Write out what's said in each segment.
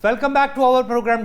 Welcome back to our program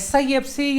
SIFC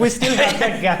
We still have that gap.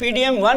PDM 1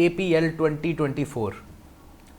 APL 2024,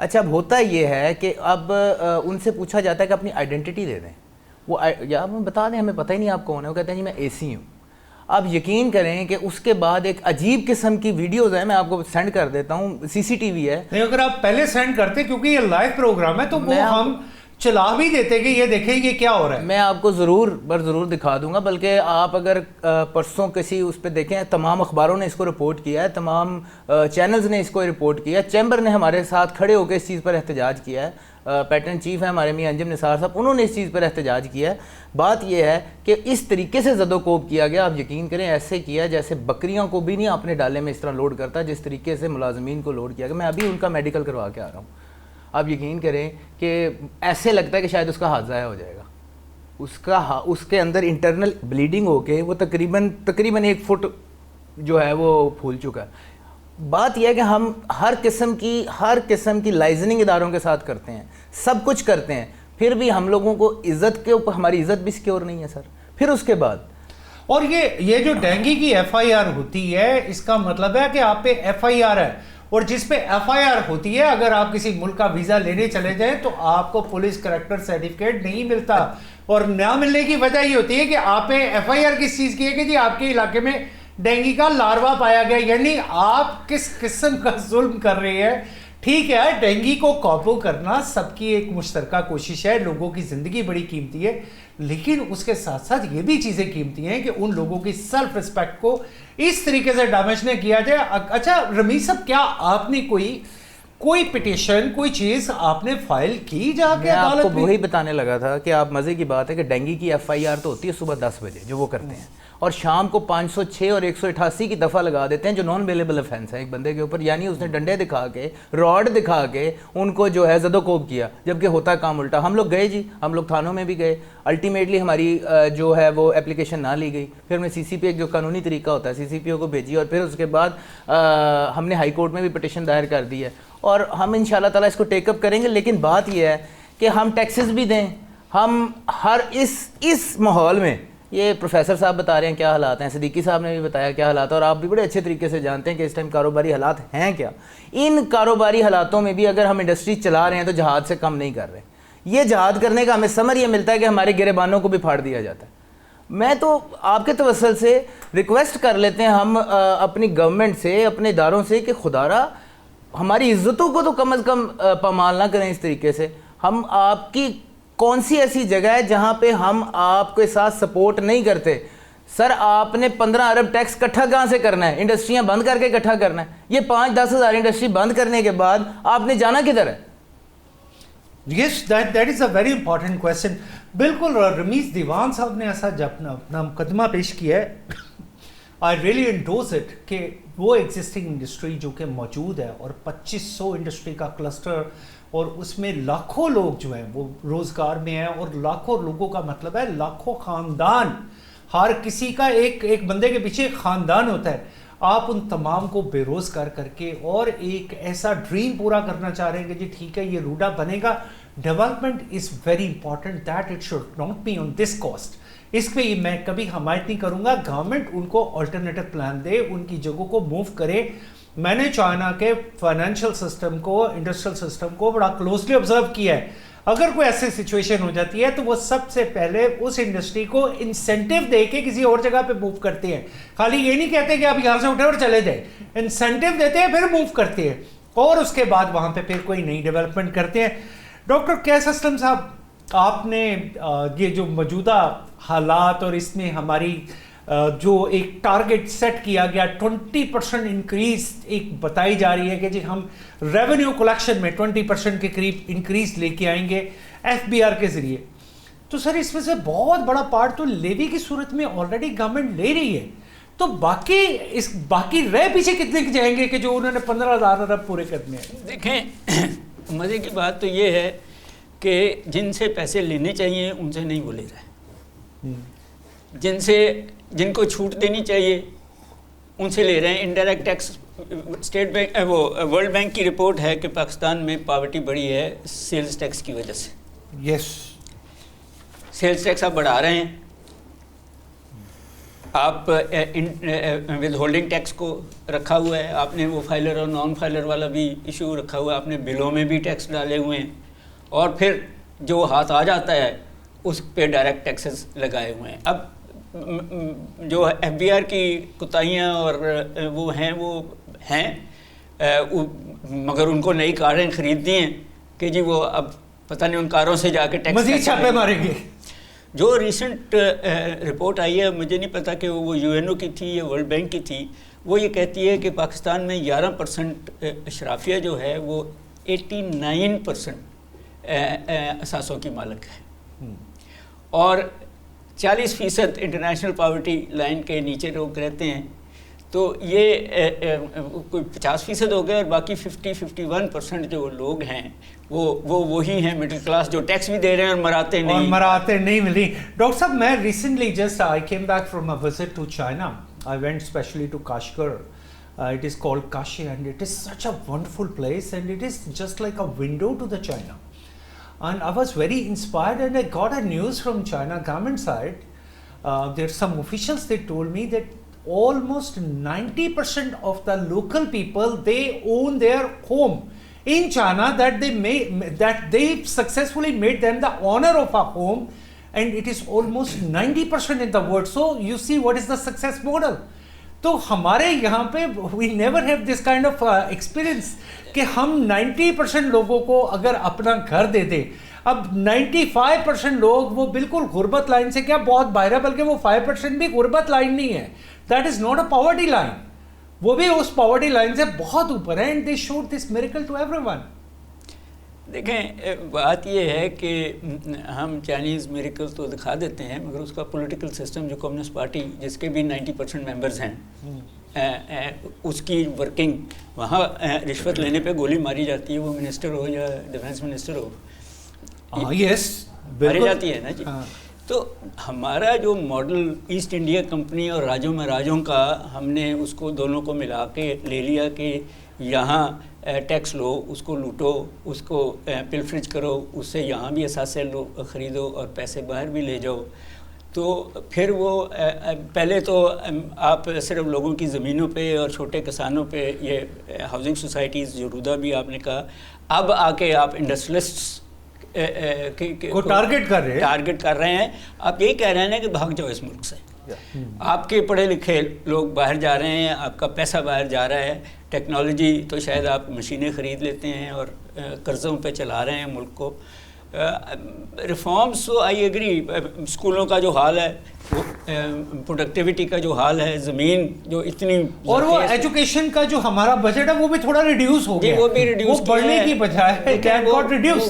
اچھا اب ہوتا یہ ہے کہ اب ان سے پوچھا جاتا ہے کہ اپنی آئیڈینٹی دے دیں, وہ یا ہمیں بتا دیں ہمیں پتہ ہی نہیں آپ کون ہیں, وہ کہتے ہیں جی میں اے سی ہوں. آپ یقین کریں کہ اس کے بعد ایک عجیب قسم کی ویڈیوز ہیں, میں آپ کو سینڈ کر دیتا ہوں, سی سی ٹی وی ہے. نہیں اگر آپ پہلے سینڈ کرتے کیونکہ یہ لائیو پروگرام ہے تو وہ ہم چلا بھی دیتے کہ یہ دیکھیں یہ کیا ہو رہا ہے. میں آپ کو ضرور دکھا دوں گا, بلکہ آپ اگر پرسوں کسی اس پہ دیکھیں, تمام اخباروں نے اس کو رپورٹ کیا ہے, تمام چینلز نے اس کو رپورٹ کیا ہے, چیمبر نے ہمارے ساتھ کھڑے ہو کے اس چیز پر احتجاج کیا ہے, پیٹرن چیف ہیں ہمارے میاں انجم نثار صاحب, انہوں نے اس چیز پر احتجاج کیا ہے. بات یہ ہے کہ اس طریقے سے زد و کوب کیا گیا, آپ یقین کریں ایسے کیا جیسے بکریوں کو بھی نہیں اپنے ڈالے میں اس طرح لوڈ کرتا جس طریقے سے ملازمین کو لوڈ کیا گیا. میں ابھی ان کا میڈیکل کروا کے آ رہا ہوں, آپ یقین کریں کہ ایسے لگتا ہے کہ شاید اس کا ہاتھ ضائع ہو جائے گا. اس کے اندر انٹرنل بلیڈنگ ہو کے وہ تقریباً 1 فٹ جو ہے وہ پھول چکا ہے. بات یہ ہے کہ ہم ہر قسم کی لائزننگ اداروں کے ساتھ کرتے ہیں, سب کچھ کرتے ہیں, پھر بھی ہم لوگوں کو عزت کے اوپر ہماری عزت بھی سیکیور نہیں ہے سر. پھر اس کے بعد اور یہ جو ڈینگی کی ایف آئی آر ہوتی ہے اس کا مطلب ہے کہ آپ پہ ایف آئی آر ہے, اور جس پہ ایف آئی آر ہوتی ہے اگر آپ کسی ملک کا ویزا لینے چلے جائیں تو آپ کو پولیس کریکٹر سرٹیفکیٹ نہیں ملتا, اور نہ ملنے کی وجہ یہ ہوتی ہے کہ آپ پہ ایف آئی آر کس چیز کی ہے کہ جی آپ کے علاقے میں ڈینگی کا لاروا پایا گیا. یعنی آپ کس قسم کا ظلم کر رہے ہیں. ٹھیک ہے ڈینگی کو قابو کرنا سب کی ایک مشترکہ کوشش ہے, لوگوں کی زندگی بڑی قیمتی ہے, لیکن اس کے ساتھ ساتھ یہ بھی چیزیں قیمتی ہیں کہ ان لوگوں کی سیلف رسپیکٹ کو اس طریقے سے ڈیمیج نہ کیا جائے. اچھا رمیز صاحب, کیا آپ نے کوئی پٹیشن کوئی چیز آپ نے فائل کی جا کے عدالت میں؟ آپ کو وہی بتانے لگا تھا کہ آپ مزے کی بات ہے کہ ڈینگی کی ایف آئی آر تو ہوتی ہے صبح 10 بجے جو وہ کرتے ہیں, اور شام کو 506 اور 188 کی دفعہ لگا دیتے ہیں جو نان بیلیبل افینس ہے ایک بندے کے اوپر. یعنی اس نے ڈنڈے دکھا کے راڈ دکھا کے ان کو جو ہے زد و کوب کیا, جبکہ ہوتا کام الٹا. ہم لوگ گئے جی, ہم لوگ تھانوں میں بھی گئے, الٹیمیٹلی ہماری جو ہے وہ اپلیکیشن نہ لی گئی. پھر ہم نے سی سی پی ایک جو قانونی طریقہ ہوتا ہے سی سی پی او کو بھیجی, اور پھر اس کے بعد ہم نے ہائی کورٹ میں بھی پٹیشن دائر کر دی ہے, اور ہم ان شاء اللہ تعالیٰ اس کو ٹیک اپ کریں گے. لیکن بات یہ ہے کہ ہم ٹیکسز بھی دیں, ہم ہر اس ماحول میں, یہ پروفیسر صاحب بتا رہے ہیں کیا حالات ہیں, صدیقی صاحب نے بھی بتایا کیا حالات ہیں, اور آپ بھی بڑے اچھے طریقے سے جانتے ہیں کہ اس ٹائم کاروباری حالات ہیں کیا. ان کاروباری حالاتوں میں بھی اگر ہم انڈسٹری چلا رہے ہیں تو جہاد سے کم نہیں کر رہے. یہ جہاد کرنے کا ہمیں ثمر یہ ملتا ہے کہ ہمارے گریبانوں کو بھی پھاڑ دیا جاتا ہے. میں تو آپ کے توسل سے ریکویسٹ کر لیتے ہیں ہم اپنی گورنمنٹ سے, اپنے اداروں سے, کہ خدا را ہماری عزتوں کو تو کم از کم پامال نہ کریں اس طریقے سے. ہم آپ کی کون سی ایسی جگہ ہے جہاں پہ ہم آپ کے ساتھ سپورٹ نہیں کرتے؟ سر آپ نے 15 ارب ٹیکس اکٹھا کہاں سے کرنا ہے؟ انڈسٹریاں بند کر کے اکٹھا کرنا ہے. یہ 5-10 ہزار انڈسٹری بند کرنے کے بعد آپ نے جانا کدھر ہے؟ Yes that is a very important question. بالکل رمیز دیوان صاحب نے ایسا جب اپنا مقدمہ پیش کیا ہے, آئی ریئلی انڈوز اٹ, کہ وہ ایگزسٹنگ انڈسٹری جو کہ موجود ہے اور 2500 انڈسٹری کا کلسٹر, اور اس میں لاکھوں لوگ جو ہیں وہ روزگار میں ہیں, اور لاکھوں لوگوں کا مطلب ہے لاکھوں خاندان, ہر کسی کا ایک بندے کے پیچھے ایک خاندان ہوتا ہے. آپ ان تمام کو بے روزگار کر کے اور ایک ایسا ڈریم پورا کرنا چاہ رہے ہیں کہ جی ٹھیک ہے یہ روڈا بنے گا. Development is very important that it should not be on this cost. اس پہ میں کبھی حمایت نہیں کروں گا. گورنمنٹ ان کو آلٹرنیٹو پلان دے, ان کی جگہوں کو موو کرے. میں نے چائنا کے فائنینشیل سسٹم کو, انڈسٹریل سسٹم کو بڑا کلوزلی آبزرو کیا ہے. اگر کوئی ایسی سچویشن ہو جاتی ہے تو وہ سب سے پہلے اس انڈسٹری کو انسینٹیو دے کے کسی اور جگہ پہ موو کرتے ہیں. خالی یہ نہیں کہتے کہ آپ یہاں سے اٹھے اور چلے جائیں, انسینٹیو دیتے ہیں پھر موو کرتے ہیں, اور اس کے بعد وہاں پہ پھر کوئی نئی ڈیولپمنٹ کرتے ہیں. ڈاکٹر قیس اسلم صاحب, آپ نے یہ جو موجودہ حالات اور اس میں ہماری جو ایک ٹارگٹ سیٹ کیا گیا 20% انکریز ایک بتائی جا رہی ہے کہ جی ہم ریونیو کلیکشن میں 20% کے قریب انکریز لے کے آئیں گے ایف بی آر کے ذریعے, تو سر اس میں سے بہت بڑا پارٹ تو لیوی کی صورت میں آلریڈی گورنمنٹ لے رہی ہے. تو باقی رہ پیچھے کتنے کے جائیں گے کہ جو انہوں نے 15,000 ارب پورے کرنے ہیں؟ دیکھیں مزے کی بات تو یہ ہے کہ جن سے پیسے لینے چاہیے ان سے نہیں وہ لے رہے, جن کو چھوٹ دینی چاہیے ان سے لے رہے ہیں. Indirect tax, State Bank World Bank کی رپورٹ ہے کہ پاکستان میں پاورٹی بڑھی ہے سیلز ٹیکس کی وجہ سے. یس, سیلز ٹیکس آپ بڑھا رہے ہیں, آپ ود ہولڈنگ ٹیکس کو رکھا ہوا ہے, آپ نے وہ فائلر اور نان فائلر والا بھی ایشو رکھا ہوا ہے, آپ نے بلوں میں بھی ٹیکس ڈالے ہوئے ہیں, اور پھر جو ہاتھ آ جاتا ہے اس پہ ڈائریکٹ ٹیکسز لگائے ہوئے ہیں. اب جو ایف بی آر کی کوتاہیاں اور وہ ہیں مگر ان کو نئی کاریں خریدنی ہیں کہ جی وہ اب پتہ نہیں ان کاروں سے جا کے ٹیکس مزید چھاپے ماریں گے. جو ریسنٹ رپورٹ آئی ہے, مجھے نہیں پتا کہ وہ یو این او کی تھی یا ورلڈ بینک کی تھی, وہ یہ کہتی ہے کہ پاکستان میں 11% اشرافیہ جو ہے وہ 89% اثاثوں کی مالک ہے, اور 40% انٹرنیشنل پاورٹی لائن کے نیچے لوگ رہتے ہیں. تو یہ کوئی 50% ہو گئے, اور باقی 51% جو لوگ ہیں وہی ہیں مڈل کلاس جو ٹیکس بھی دے رہے ہیں اور مراتے نہیں ملی. ڈاکٹر صاحب میں recently just I came back from a visit to China. I went specially to Kashgar. It is called Kashi, and it is such a wonderful place, and it is just like a window to the China. And I was very inspired, and I got a news from China government side. There's some officials, they told me that almost 90% of the local people, they own their home in China, that they successfully made them the owner of a home, and it is almost 90% in the world. So you see what is the success model. تو ہمارے یہاں پہ we never have this kind of experience کہ ہم 90% لوگوں کو اگر اپنا گھر دے دیں. اب 95% لوگ وہ بالکل غربت لائن سے کیا بہت باہر ہے, بلکہ وہ 5% بھی غربت لائن نہیں ہے. That is not a poverty line, وہ بھی اس پاورٹی لائن سے بہت اوپر ہے. And they should this miracle to everyone. دیکھیں بات یہ ہے کہ ہم چائنیز میریکل تو دکھا دیتے ہیں, مگر اس کا پولیٹیکل سسٹم جو کمیونسٹ پارٹی جس کے بھی 90% ممبرز ہیں, اس کی ورکنگ, وہاں رشوت لینے پہ گولی ماری جاتی ہے, وہ منسٹر ہو یا ڈیفینس منسٹر ہو, یس ماری جاتی ہے نا جی. تو ہمارا جو ماڈل ایسٹ انڈیا کمپنی اور راجوں میں راجوں کا, ہم نے اس کو دونوں کو ملا کے لے لیا کہ یہاں ٹیکس لو, اس کو لوٹو, اس کو پلفریج کرو, اس سے یہاں بھی اثاثے لو خریدو اور پیسے باہر بھی لے جاؤ. تو پھر وہ پہلے تو آپ صرف لوگوں کی زمینوں پہ اور چھوٹے کسانوں پہ یہ ہاؤسنگ سوسائٹیز جو رودہ بھی آپ نے کہا, اب آ کے آپ انڈسٹریلسٹس کو ٹارگٹ کر رہے ہیں. آپ یہی کہہ رہے ہیں کہ بھاگ جاؤ اس ملک سے. آپ کے پڑھے لکھے لوگ باہر جا رہے ہیں, آپ کا پیسہ باہر جا رہا ہے, ٹیکنالوجی تو شاید آپ مشینیں خرید لیتے ہیں اور قرضوں پہ چلا رہے ہیں ملک کو. ریفارمس تو آئی ایگری, اسکولوں کا جو حال ہے, پروڈکٹیوٹی کا جو حال ہے, زمین جو اتنی, اور وہ ایجوکیشن کا جو ہمارا بجٹ ہے وہ بھی تھوڑا ریڈیوس ہو گیا, وہ بھی ریڈیوس بڑھنے کی بجائے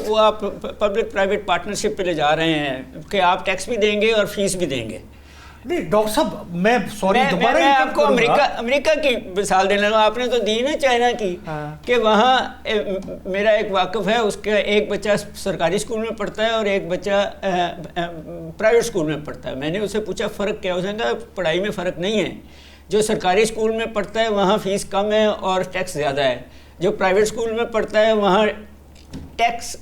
وہ آپ پبلک پرائیویٹ پارٹنرشپ پہ لے جا رہے ہیں کہ آپ ٹیکس بھی دیں گے اور فیس بھی دیں گے. نہیں ڈاکٹر صاحب میں میں آپ کو امریکہ کی مثال دینے لگا. آپ نے تو دی نا چائنا کی, کہ وہاں میرا ایک واقف ہے, اس کا ایک بچہ سرکاری اسکول میں پڑھتا ہے اور ایک بچہ پرائیویٹ اسکول میں پڑھتا ہے. میں نے اسے پوچھا فرق کیا, اس نے کہا پڑھائی میں فرق نہیں ہے, جو سرکاری اسکول میں پڑھتا ہے وہاں فیس کم ہے اور ٹیکس زیادہ ہے, جو پرائیویٹ اسکول میں پڑھتا ہے وہاں ٹیکس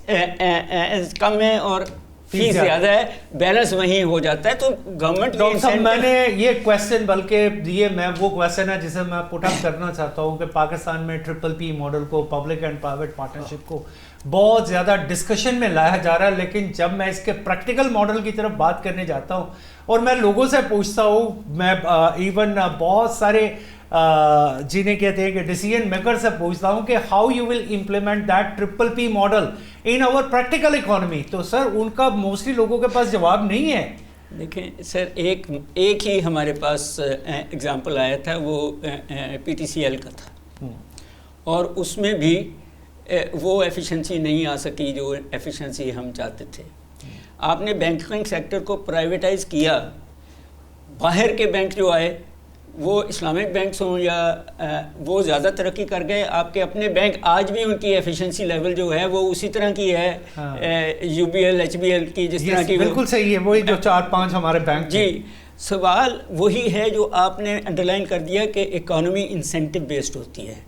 کم ہے اور فیس زیادہ ہے, بیلنس وہیں ہو جاتا ہے. تو گورنمنٹ ڈاکٹر صاحب میں نے یہ کویسچن, بلکہ یہ میں وہ کویسچن ہے جسے میں پٹ اپ کرنا چاہتا ہوں کہ پاکستان میں ٹرپل پی ماڈل کو, پبلک اینڈ پرائیویٹ پارٹنرشپ کو بہت زیادہ ڈسکشن میں لایا جا رہا ہے, لیکن جب میں اس کے پریکٹیکل ماڈل کی طرف بات کرنے جاتا ہوں اور میں لوگوں سے پوچھتا ہوں, میں ایون بہت سارے جنہیں کہتے ہیں کہ ڈیسیژن میکر سے پوچھتا ہوں کہ how you will implement that triple P model in our practical economy, تو سر ان کا موسٹلی لوگوں کے پاس جواب نہیں ہے. دیکھیں سر, ایک ہی ہمارے پاس اگزامپل آیا تھا, وہ پی ٹی سی ایل کا تھا, اور اس میں بھی وہ ایفیشنسی نہیں آ سکی جو ایفیشنسی ہم چاہتے تھے. آپ نے بینکنگ سیکٹر کو پرائیویٹائز کیا, باہر کے بینک جو آئے وہ اسلامک بینکس ہوں یا وہ زیادہ ترقی کر گئے. آپ کے اپنے بینک آج بھی ان کی ایفیشنسی لیول جو ہے وہ اسی طرح کی ہے, U B L H B L کی جس طرح کی. بالکل صحیح ہے, وہی جو 4-5 ہمارے بینک. جی, سوال وہی ہے جو آپ نے انڈرلائن کر دیا کہ اکانومی انسینٹو بیسڈ ہوتی ہے.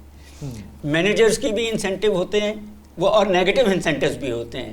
مینیجرز کی بھی انسینٹو ہوتے ہیں وہ, اور نیگیٹو انسینٹوز بھی ہوتے ہیں.